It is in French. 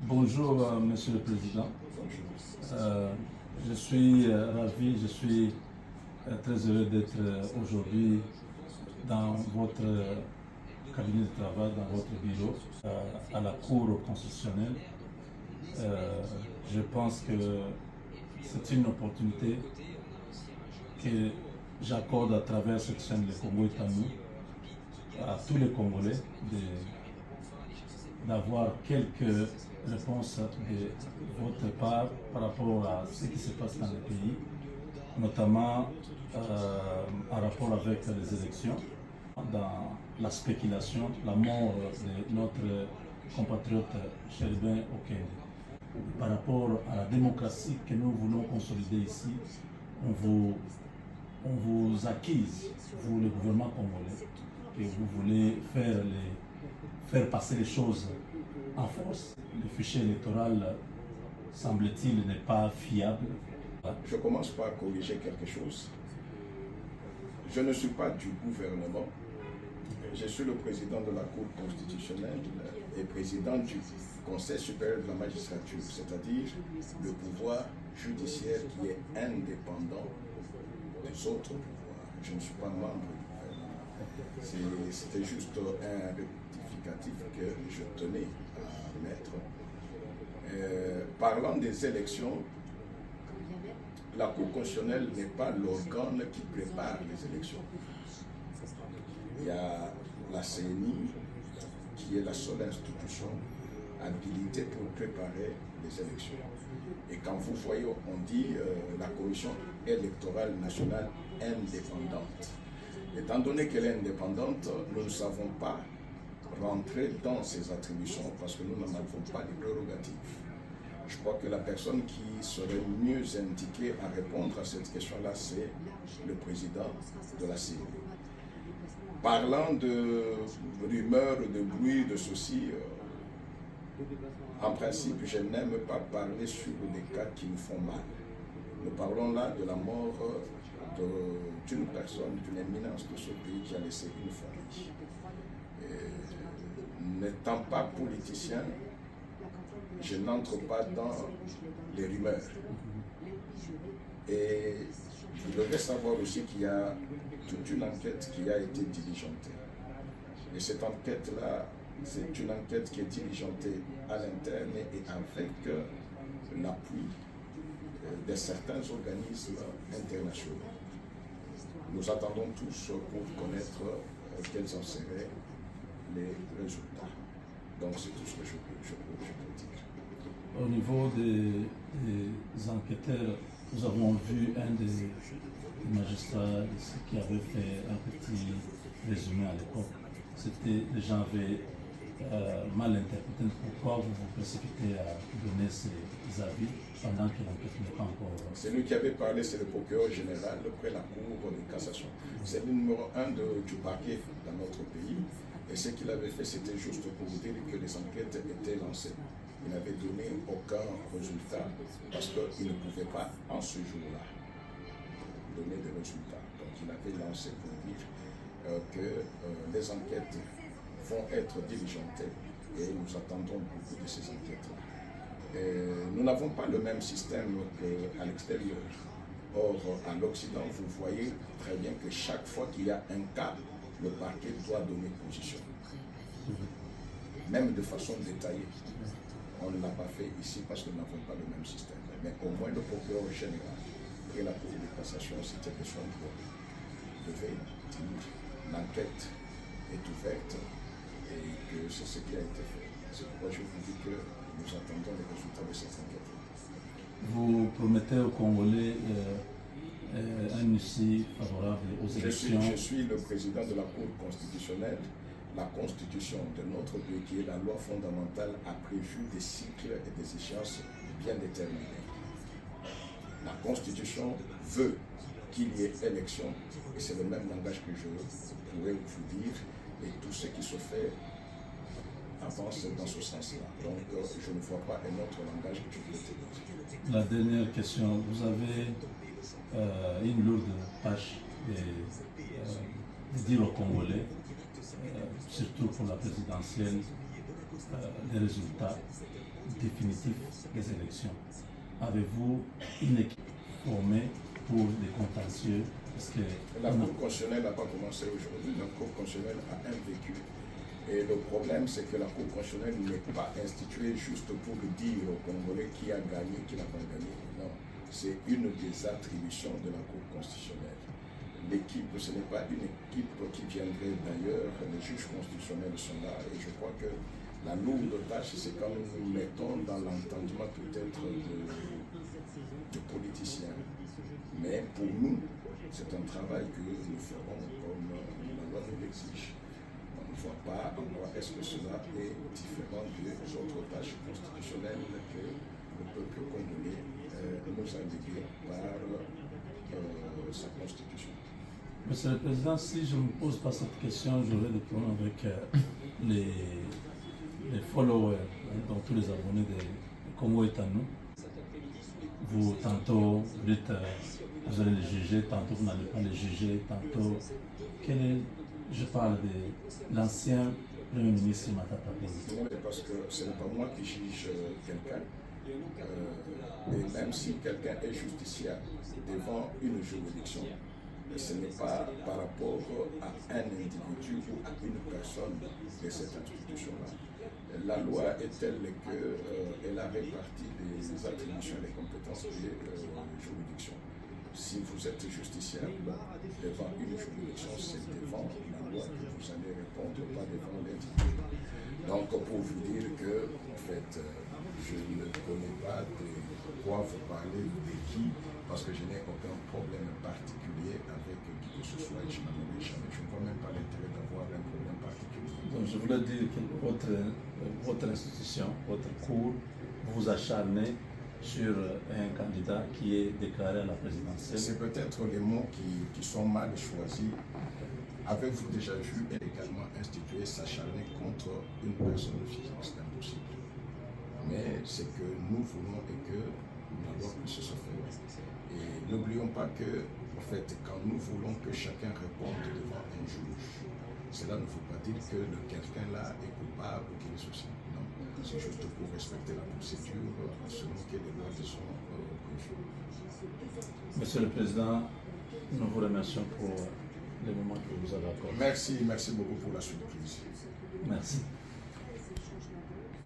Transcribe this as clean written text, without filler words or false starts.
Bonjour, Monsieur le Président. Je suis ravi, je suis très heureux d'être aujourd'hui dans votre cabinet de travail, dans votre bureau, à la Cour constitutionnelle. Je pense que c'est une opportunité que j'accorde à travers cette chaîne Le Congo est à nous, à tous les Congolais, d'avoir quelques réponses de votre part par rapport à ce qui se passe dans le pays, notamment en rapport avec les élections, dans la spéculation, la mort de notre compatriote Cherubin Okende. Par rapport à la démocratie que nous voulons consolider ici, on vous accuse, vous le gouvernement congolais, que vous voulez faire passer les choses en force. Le fichier électoral, semble-t-il, n'est pas fiable. Je commence par corriger quelque chose. Je ne suis pas du gouvernement. Je suis le président de la Cour constitutionnelle et président du Conseil supérieur de la magistrature, c'est-à-dire le pouvoir judiciaire qui est indépendant des autres pouvoirs. Je ne suis pas membre du gouvernement. C'était juste un rectificatif que je tenais à mettre. Parlant des élections, la Cour constitutionnelle n'est pas l'organe qui prépare les élections. Il y a la CENI qui est la seule institution habilitée pour préparer les élections. Et quand vous voyez, on dit la Commission électorale nationale indépendante. Étant donné qu'elle est indépendante, nous ne savons pas rentrer dans ses attributions parce que nous n'en avons pas les prérogatives. Je crois que la personne qui serait mieux indiquée à répondre à cette question-là, c'est le président de la CENI. Parlant de rumeurs, de bruit, de ceci, en principe, je n'aime pas parler sur des cas qui nous font mal. Nous parlons là de la mort d'une personne, d'une éminence de ce pays qui a laissé une famille. N'étant pas politicien, je n'entre pas dans les rumeurs. Et vous devez savoir aussi qu'il y a toute une enquête qui a été diligentée. Et cette enquête-là, c'est une enquête qui est diligentée à l'interne et avec l'appui de certains organismes internationaux. Nous attendons tous pour connaître quels en seraient les résultats. Donc c'est tout ce que je peux dire. Au niveau des enquêteurs, nous avons vu un des magistrats qui avait fait un petit résumé à l'époque. C'était, les gens avaient mal interprété pourquoi vous vous précipitez à donner ces avis pendant que l'enquête n'est pas encore... Celui qui avait parlé, c'est le procureur général près la Cour de cassation. C'est le numéro 1 du parquet dans notre pays. Et ce qu'il avait fait, c'était juste pour dire que les enquêtes étaient lancées. Il n'avait donné aucun résultat parce qu'il ne pouvait pas, en ce jour-là, donner de résultats. Donc il avait lancé pour dire que les enquêtes vont être diligentées et nous attendons beaucoup de ces enquêtes-là. Nous n'avons pas le même système qu'à l'extérieur. Or, à l'Occident, vous voyez très bien que chaque fois qu'il y a un cas, le parquet doit donner position, même de façon détaillée. On ne l'a pas fait ici parce que nous n'avons pas le même système. Mais au moins le procureur général, après la Cour de cassation, c'était de son droit, devait dire l'enquête est ouverte et que c'est ce qui a été fait. C'est pourquoi je vous dis que nous attendons les résultats de cette enquête. Vous promettez aux Congolais un issue favorable aux élections. Je suis le président de la Cour constitutionnelle. La constitution de notre pays, qui est la loi fondamentale, a prévu des cycles et des échéances bien déterminés. La constitution veut qu'il y ait élection, et c'est le même langage que je pourrais vous dire, et tout ce qui se fait avance dans ce sens-là. Donc je ne vois pas un autre langage que je peux dire. La dernière question, vous avez une lourde tâche de dire aux Congolais, surtout pour la présidentielle, des résultats définitif des élections. Avez-vous une équipe formée pour les contentieux? Parce que la Cour constitutionnelle n'a pas commencé aujourd'hui. La Cour constitutionnelle a un vécu. Et le problème, c'est que la Cour constitutionnelle n'est pas instituée juste pour dire aux Congolais qui a gagné, qui n'a pas gagné. Non, c'est une des attributions de la Cour constitutionnelle. L'équipe, ce n'est pas une équipe qui viendrait d'ailleurs. Les juges constitutionnels sont là. Et je crois que la lourde tâche, c'est quand nous mettons dans l'entendement peut-être de politiciens. Mais pour nous, c'est un travail que nous ferons comme la loi nous l'exige. On ne voit pas en quoi est-ce que cela est différent des autres tâches constitutionnelles que le peuple congolais nous a léguées par sa constitution. Monsieur le Président, si je ne me pose pas cette question, j'aurai des problèmes avec les followers, donc tous les abonnés de Congo est à nous. Vous, tantôt, vous dites, vous allez les juger, tantôt vous n'allez pas les juger, tantôt... Je parle de l'ancien Premier ministre Matata Pongi. Parce que ce n'est pas moi qui juge quelqu'un. Et même si quelqu'un est justiciable devant une juridiction, ce n'est pas par rapport à un individu ou à une personne de cette institution-là. La loi est telle qu'elle a réparti les attributions et les compétences des juridictions. Si vous êtes justiciable devant une juridiction, c'est devant la loi que vous allez répondre, pas devant l'individu. Donc, pour vous dire que, en fait, je ne connais pas de quoi vous parlez, de qui, parce que je n'ai aucun problème particulier avec qui que ce soit et je n'en ai jamais. Je ne vois même pas l'intérêt d'avoir un problème particulier. Donc, je voulais dire que votre institution, votre cour, vous acharnez sur un candidat qui est déclaré à la présidentielle. C'est peut-être les mots qui sont mal choisis. Avez-vous déjà vu également instituer s'acharner contre une personne physique? C'est impossible. Mais ce que nous voulons et que la loi puisse se faire. Et n'oublions pas que, en fait, quand nous voulons que chacun réponde devant un juge, cela ne veut pas dire que quelqu'un-là est coupable ou qu'il est ceci. Non, c'est juste pour respecter la procédure selon que les lois sont prévues. Monsieur le Président, nous vous remercions pour les moments que vous avez accordés. Merci beaucoup pour la surprise. Merci.